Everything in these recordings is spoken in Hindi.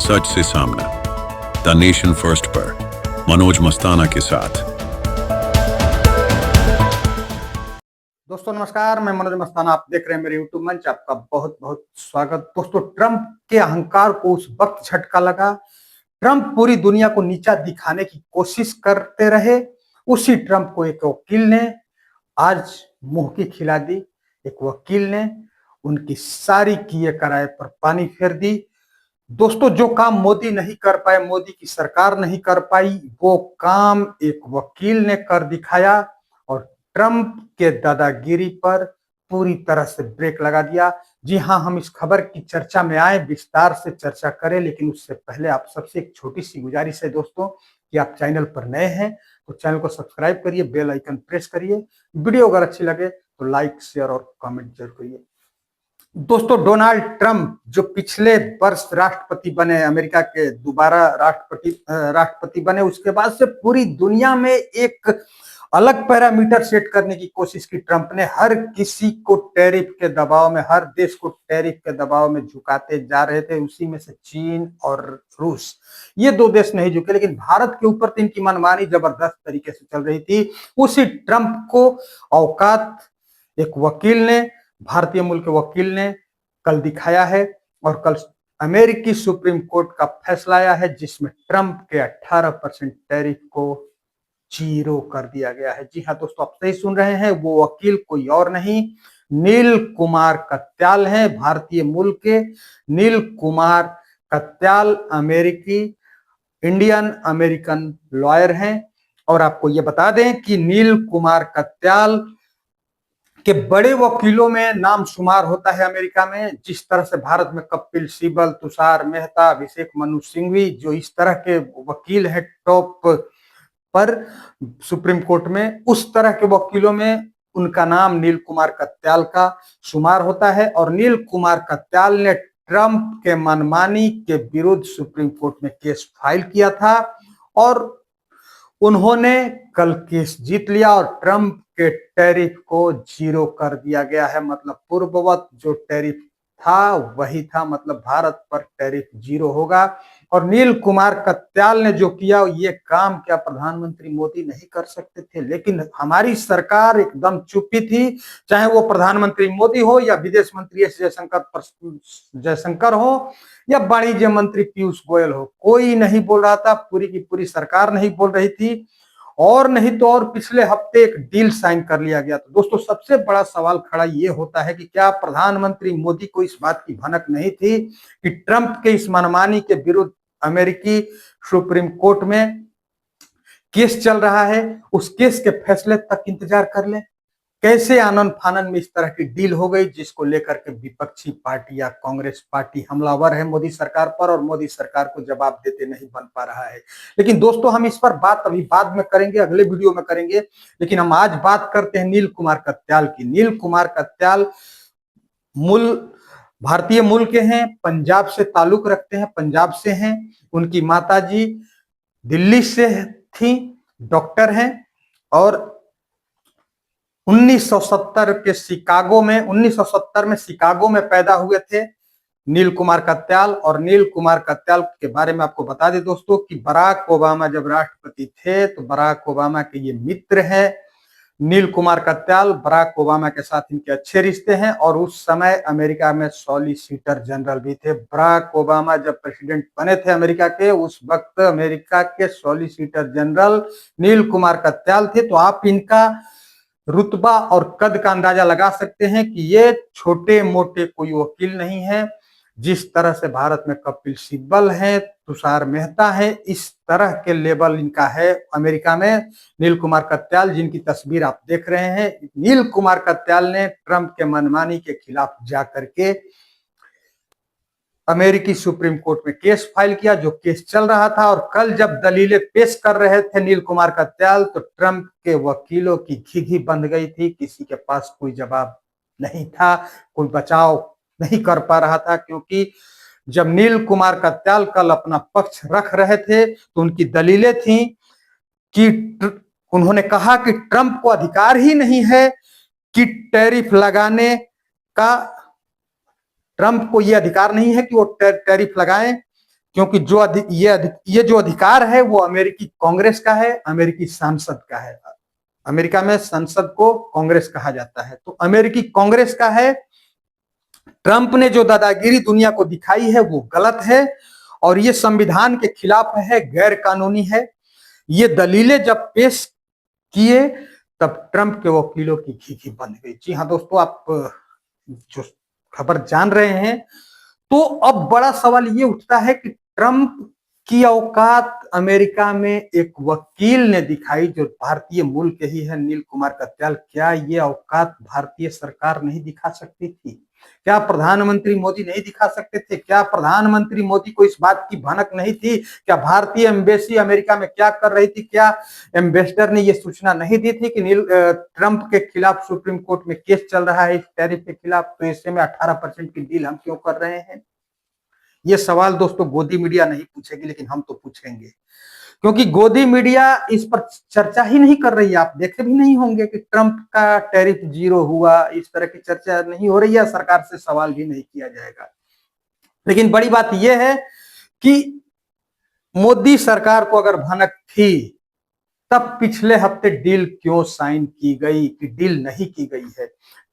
सच से सामना, द नेशन फर्स्ट पर मनोज मस्ताना के साथ। दोस्तों नमस्कार, मैं मनोज मस्ताना, आप देख रहे हैं मेरे यूट्यूब मंच। आपका बहुत बहुत स्वागत। दोस्तों, ट्रंप के अहंकार को उस वक्त झटका लगा। ट्रंप पूरी दुनिया को नीचा दिखाने की कोशिश करते रहे। उसी ट्रंप को एक वकील ने आज मुंह की खिला दी। एक वकील ने उनकी सारी किए कराए पर पानी फेर दी। दोस्तों, जो काम मोदी नहीं कर पाए, मोदी की सरकार नहीं कर पाई, वो काम एक वकील ने कर दिखाया और ट्रंप के दादागिरी पर पूरी तरह से ब्रेक लगा दिया। जी हां, हम इस खबर की चर्चा में आए, विस्तार से चर्चा करें, लेकिन उससे पहले आप सबसे एक छोटी सी गुजारिश है दोस्तों कि आप चैनल पर नए हैं तो चैनल को सब्सक्राइब करिए, बेल आइकन प्रेस करिए। वीडियो अगर अच्छी लगे तो लाइक, शेयर और कमेंट जरूर करिए। दोस्तों, डोनाल्ड ट्रंप जो पिछले वर्ष राष्ट्रपति बने, अमेरिका के दोबारा राष्ट्रपति बने, उसके बाद से पूरी दुनिया में एक अलग पैरामीटर सेट करने की कोशिश की ट्रंप ने। हर किसी को टैरिफ के दबाव में, हर देश को टैरिफ के दबाव में झुकाते जा रहे थे। उसी में से चीन और रूस, ये दो देश नहीं झुके, लेकिन भारत के ऊपर तो इनकी मनमानी जबरदस्त तरीके से चल रही थी। उसी ट्रंप को औकात एक वकील ने, भारतीय मूल के वकील ने कल दिखाया है और कल अमेरिकी सुप्रीम कोर्ट का फैसला आया है जिसमें ट्रंप के 18% टैरिफ को जीरो कर दिया गया है। जी हां दोस्तों, आप सही सुन रहे हैं, वो वकील कोई और नहीं, नील कुमार कत्याल हैं, भारतीय मूल के नील कुमार कत्याल अमेरिकी इंडियन अमेरिकन लॉयर हैं। और आपको ये बता दें कि नील कुमार कत्याल के बड़े वकीलों में नाम शुमार होता है अमेरिका में। जिस तरह से भारत में कपिल सिब्बल, तुषार मेहता, अभिषेक मनु सिंघवी, जो इस तरह के वकील हैं टॉप पर सुप्रीम कोर्ट में, उस तरह के वकीलों में उनका नाम नील कुमार कत्याल का शुमार होता है। और नील कुमार कत्याल ने ट्रंप के मनमानी के विरुद्ध सुप्रीम कोर्ट में केस फाइल किया था और उन्होंने कल केस जीत लिया और ट्रंप के टैरिफ को जीरो कर दिया गया है। मतलब पूर्ववत जो टैरिफ था वही था, मतलब भारत पर टैरिफ जीरो होगा। और नील कुमार कत्याल ने जो किया, ये काम क्या प्रधानमंत्री मोदी नहीं कर सकते थे? लेकिन हमारी सरकार एकदम चुप्पी थी, चाहे वो प्रधानमंत्री मोदी हो या विदेश मंत्री एस जयशंकर हो या वाणिज्य मंत्री पीयूष गोयल हो, कोई नहीं बोल रहा था। पूरी की पूरी सरकार नहीं बोल रही थी। और नहीं तो और पिछले हफ्ते एक डील साइन कर लिया गया। तो दोस्तों, सबसे बड़ा सवाल खड़ा ये होता है कि क्या प्रधानमंत्री मोदी को इस बात की भनक नहीं थी कि ट्रंप के इस मनमानी के विरुद्ध अमेरिकी सुप्रीम कोर्ट में केस चल रहा है, उस केस के फैसले तक इंतजार कर ले? कैसे आनन फानन में इस तरह की डील हो गई जिसको लेकर के विपक्षी पार्टी या कांग्रेस पार्टी हमलावर है मोदी सरकार पर और मोदी सरकार को जवाब देते नहीं बन पा रहा है। लेकिन दोस्तों, हम इस पर बात अभी बाद में करेंगे, अगले वीडियो में करेंगे। लेकिन हम आज बात करते हैं नील कुमार कत्याल की। नील कुमार कत्याल मूल भारतीय मूल के हैं, पंजाब से ताल्लुक रखते हैं, पंजाब से हैं। उनकी माताजी दिल्ली से थी, डॉक्टर हैं और 1970 में शिकागो में पैदा हुए थे नील कुमार कत्याल। और नील कुमार कत्याल के बारे में आपको बता दें दोस्तों कि बराक ओबामा जब राष्ट्रपति थे तो बराक ओबामा के ये मित्र हैं नील कुमार कत्याल। बराक ओबामा के साथ इनके अच्छे रिश्ते हैं और उस समय अमेरिका में सॉलिसिटर जनरल भी थे। बराक ओबामा जब प्रेसिडेंट बने थे अमेरिका के, उस वक्त अमेरिका के सॉलिसिटर जनरल नील कुमार कत्याल थे। तो आप इनका रुतबा और कद का अंदाजा लगा सकते हैं कि ये छोटे मोटे कोई वकील नहीं है। जिस तरह से भारत में कपिल सिब्बल है, तुषार मेहता है, इस तरह के लेवल इनका है अमेरिका में नील कुमार कत्याल, जिनकी तस्वीर आप देख रहे हैं। नील कुमार कत्याल ने ट्रंप के मनमानी के खिलाफ जाकर के अमेरिकी सुप्रीम कोर्ट में केस फाइल किया, जो केस चल रहा था। और कल जब दलीलें पेश कर रहे थे नील कुमार कत्याल, तो ट्रंप के वकीलों की घिघी बंध गई थी। किसी के पास कोई जवाब नहीं था, कोई बचाव नहीं कर पा रहा था, क्योंकि जब नील कुमार कत्याल कल अपना पक्ष रख रहे थे तो उनकी दलीलें थी कि उन्होंने कहा कि ट्रंप को अधिकार ही नहीं है कि टैरिफ लगाने का, ट्रंप को यह अधिकार नहीं है कि वो टैरिफ लगाएं। क्योंकि ये जो अधिकार है वो अमेरिकी कांग्रेस का है, अमेरिकी सांसद का है। अमेरिका में संसद को कांग्रेस कहा जाता है, तो अमेरिकी कांग्रेस का है। ट्रंप ने जो दादागिरी दुनिया को दिखाई है वो गलत है और ये संविधान के खिलाफ है, गैर कानूनी है। ये दलीलें जब पेश किए तब ट्रंप के वकीलों की घी बंद गई। जी हाँ दोस्तों, आप जो खबर जान रहे हैं, तो अब बड़ा सवाल ये उठता है कि ट्रंप की औकात अमेरिका में एक वकील ने दिखाई जो भारतीय मूल के ही है, नील कुमार कत्याल। क्या ये औकात भारतीय सरकार नहीं दिखा सकती थी? क्या प्रधानमंत्री मोदी नहीं दिखा सकते थे? क्या प्रधानमंत्री मोदी को इस बात की भनक नहीं थी? क्या भारतीय एम्बेसी अमेरिका में क्या कर रही थी? क्या एम्बेसडर ने यह सूचना नहीं दी थी कि ट्रंप के खिलाफ सुप्रीम कोर्ट में केस चल रहा है इस टैरिफ के खिलाफ, तो ऐसे में 18% की डील हम क्यों कर रहे हैं? ये सवाल दोस्तों गोदी मीडिया नहीं पूछेगी, लेकिन हम तो पूछेंगे, क्योंकि गोदी मीडिया इस पर चर्चा ही नहीं कर रही है। आप देखे भी नहीं होंगे कि ट्रंप का टैरिफ 0 हुआ, इस तरह की चर्चा नहीं हो रही है, सरकार से सवाल भी नहीं किया जाएगा। लेकिन बड़ी बात यह है कि मोदी सरकार को अगर भनक थी तब पिछले हफ्ते डील क्यों साइन की गई कि डील नहीं की गई है?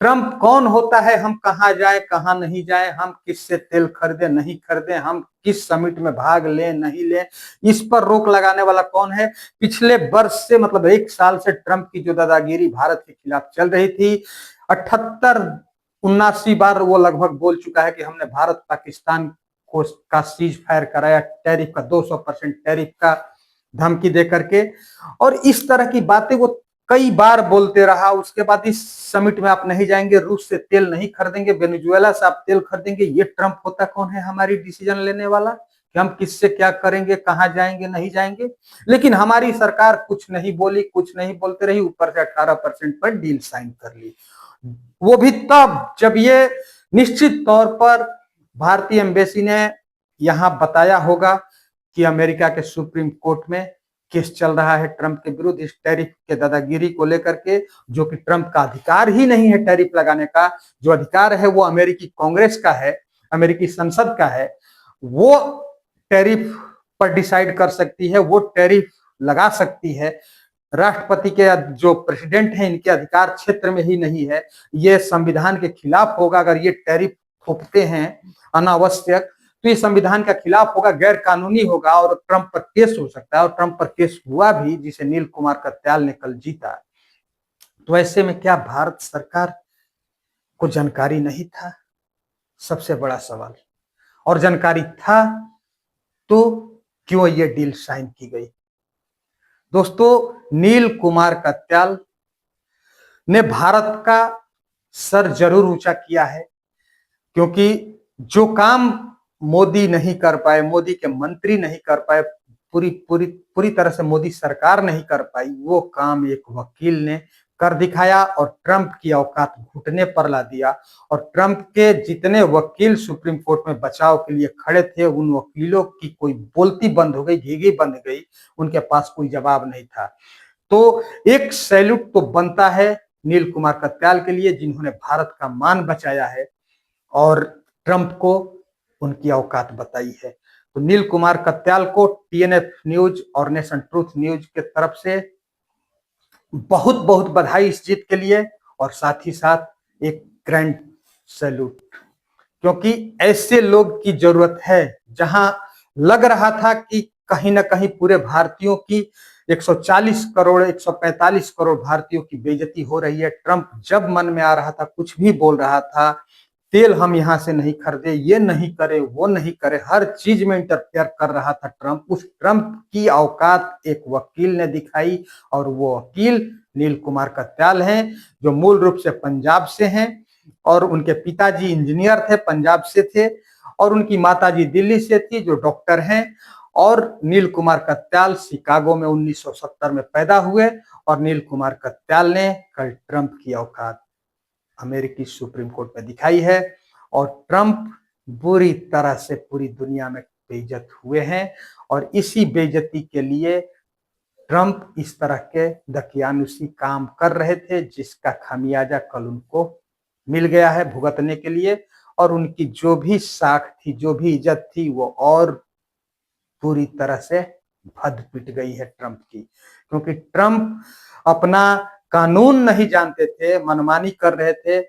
ट्रंप कौन होता है? हम कहां जाए कहां नहीं जाए, हम किससे तेल खरीदे नहीं खरीदे, हम किस समिट में भाग लें नहीं लें, इस पर रोक लगाने वाला कौन है? पिछले वर्ष से मतलब 1 साल से ट्रंप की जो दादागिरी भारत के खिलाफ चल रही थी, 78-79 बार वो लगभग बोल चुका है कि हमने भारत पाकिस्तान को का सीज फायर कराया, टैरिफ का 200% टैरिफ का धमकी दे करके, और इस तरह की बातें वो कई बार बोलते रहा। उसके बाद इस समिट में आप नहीं जाएंगे, रूस से तेल नहीं खरीदेंगे, वेनेजुएला से आप तेल खरीदेंगे। ये ट्रंप होता कौन है हमारी डिसीजन लेने वाला कि हम किससे क्या करेंगे, कहां जाएंगे नहीं जाएंगे? लेकिन हमारी सरकार कुछ नहीं बोली, कुछ नहीं बोलते रही, ऊपर से 18% पर डील साइन कर ली। वो भी तब जब ये निश्चित तौर पर भारतीय एम्बेसी ने यहां बताया होगा कि अमेरिका के सुप्रीम कोर्ट में केस चल रहा है ट्रंप के विरुद्ध इस टैरिफ के दादागिरी को लेकर के, जो कि ट्रंप का अधिकार ही नहीं है टैरिफ लगाने का। जो अधिकार है वो अमेरिकी कांग्रेस का है, अमेरिकी संसद का है। वो टैरिफ पर डिसाइड कर सकती है, वो टैरिफ लगा सकती है। राष्ट्रपति के जो प्रेसिडेंट हैं इनके अधिकार क्षेत्र में ही नहीं है। ये संविधान के खिलाफ होगा अगर ये टैरिफ थोपते हैं अनावश्यक, तो ये संविधान का खिलाफ होगा, गैर कानूनी होगा और ट्रंप पर केस हो सकता है। और ट्रंप पर केस हुआ भी, जिसे नील कुमार कत्याल ने कल जीता। तो ऐसे में क्या भारत सरकार को जानकारी नहीं था? सबसे बड़ा सवाल। और जानकारी था तो क्यों ये डील साइन की गई? दोस्तों, नील कुमार कत्याल ने भारत का सर जरूर ऊंचा किया है, क्योंकि जो काम मोदी नहीं कर पाए, मोदी के मंत्री नहीं कर पाए, पूरी तरह से मोदी सरकार नहीं कर पाई, वो काम एक वकील ने कर दिखाया और ट्रंप की औकात घुटने पर ला दिया। और ट्रंप के जितने वकील सुप्रीम कोर्ट में बचाव के लिए खड़े थे, उन वकीलों की कोई बोलती बंद हो गई, घीघी बंद गई, उनके पास कोई जवाब नहीं था। तो एक सैल्यूट तो बनता है नील कुमार कत्याल के लिए, जिन्होंने भारत का मान बचाया है और ट्रंप को उनकी औकात बताई है। तो नील कुमार कत्याल को टीएनएफ न्यूज और नेशन ट्रूथ न्यूज के तरफ से बहुत बहुत बधाई इस जीत के लिए, और साथ ही साथ एक ग्रैंड सैल्यूट, क्योंकि ऐसे लोग की जरूरत है। जहां लग रहा था कि कहीं ना कहीं पूरे भारतीयों की 140 करोड़ 145 करोड़ भारतीयों की बेइज्जती हो रही है, ट्रंप जब मन में आ रहा था कुछ भी बोल रहा था, तेल हम यहां से नहीं खरीदे, ये नहीं करे, वो नहीं करे, हर चीज में इंटरफेयर कर रहा था ट्रंप। उस ट्रंप की औकात एक वकील ने दिखाई, और वो वकील नील कुमार कत्याल हैं, जो मूल रूप से पंजाब से हैं, और उनके पिताजी इंजीनियर थे, पंजाब से थे, और उनकी माताजी दिल्ली से थी, जो डॉक्टर हैं। और नील कुमार कत्याल शिकागो में 1970 में पैदा हुए, और नील कुमार कत्याल ने कल ट्रंप की औकात अमेरिकी सुप्रीम कोर्ट में दिखाई है, और ट्रंप बुरी तरह से पूरी दुनिया में बेइज्जत हुए हैं। और इसी बेइज्जती के लिए ट्रंप इस तरह के दकियानुसी काम कर रहे थे, जिसका खामियाजा कल उनको मिल गया है भुगतने के लिए। और उनकी जो भी साख थी, जो भी इज्जत थी, वो और पूरी तरह से भद पिट गई है ट्रंप की, क्योंकि ट्रंप अपना कानून नहीं जानते थे, मनमानी कर रहे थे।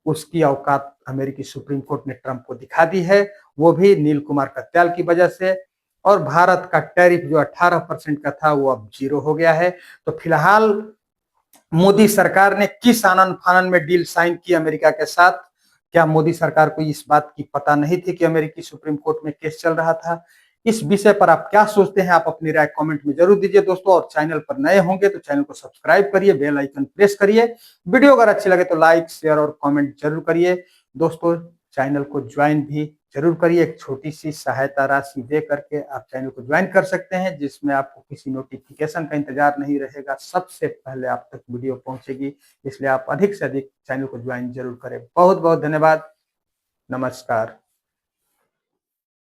उसकी औकात अमेरिकी सुप्रीम कोर्ट ने ट्रंप को दिखा दी है, वो भी नील कुमार कत्याल की वजह से। और भारत का टैरिफ जो 18% का था वो अब 0 हो गया है। तो फिलहाल मोदी सरकार ने किस आनन फानन में डील साइन की अमेरिका के साथ? क्या मोदी सरकार को इस बात की पता नहीं थी कि अमेरिकी सुप्रीम कोर्ट में केस चल रहा था? इस विषय पर आप क्या सोचते हैं? आप अपनी राय कमेंट में जरूर दीजिए दोस्तों। और चैनल पर नए होंगे तो चैनल को सब्सक्राइब करिए, बेल आइकन प्रेस करिए। वीडियो अगर अच्छी लगे तो लाइक, शेयर और कमेंट जरूर करिए दोस्तों। चैनल को ज्वाइन भी जरूर करिए, एक छोटी सी सहायता राशि दे करके आप चैनल को ज्वाइन कर सकते हैं, जिसमें आपको किसी नोटिफिकेशन का इंतजार नहीं रहेगा, सबसे पहले आप तक वीडियो पहुंचेगी। इसलिए आप अधिक से अधिक चैनल को ज्वाइन जरूर करें। बहुत बहुत धन्यवाद। नमस्कार।